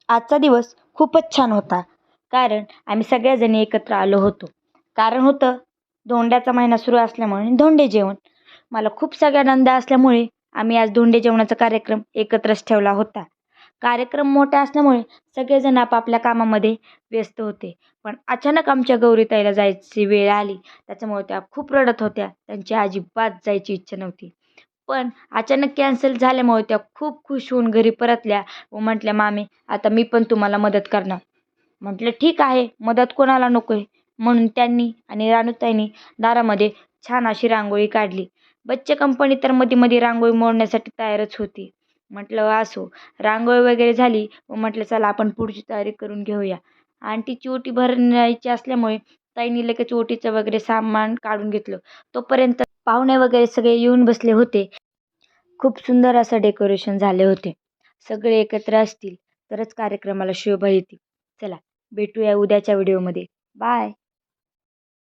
आजचा दिवस खूपच छान होता. कारण आम्ही सगळ्याजणी एकत्र आलो होतो. कारण होतं धोंड्याचा महिना सुरू असल्यामुळे धोंडे जेवण. मला खूप सगळ्या नंदा असल्यामुळे आम्ही आज धोंडे जेवणाचा कार्यक्रम एकत्रच ठेवला होता. कार्यक्रम मोठा असल्यामुळे सगळेजण आपापल्या कामामध्ये व्यस्त होते. पण अचानक आमच्या गौरीताईला जायची वेळ आली. त्याच्यामुळे त्या खूप रडत होत्या. त्यांची अजिबात जायची इच्छा नव्हती. पण अचानक कॅन्सल झाल्यामुळे त्या खूप खुश होऊन घरी परतल्या व म्हटल्या, "मामी, आता मी पण तुम्हाला मदत करणार." म्हटलं, "ठीक आहे, मदत कोणाला नको आहे." म्हणून त्यांनी आणि रानूताईंनी दारामध्ये छान अशी रांगोळी काढली. बच्चे कंपनी तर मध्ये-मध्ये रांगोळी मोडण्यासाठी तयारच होती. म्हटलं, "असो." रांगोळी वगैरे झाली व म्हटलं, "चला आपण पुढची तयारी करून घेऊया." आंटीची ओटी भरायची असल्यामुळे ताईंनी लगेच ओटीचं वगैरे सामान काढून घेतलं. तोपर्यंत पाहुणे वगैरे सगळे येऊन बसले होते. खूप सुंदर असं डेकोरेशन झाले होते. सगळे एकत्र असतील तरच कार्यक्रमाला शोभा येते. चला भेटूया उद्याच्या व्हिडिओमध्ये. बाय.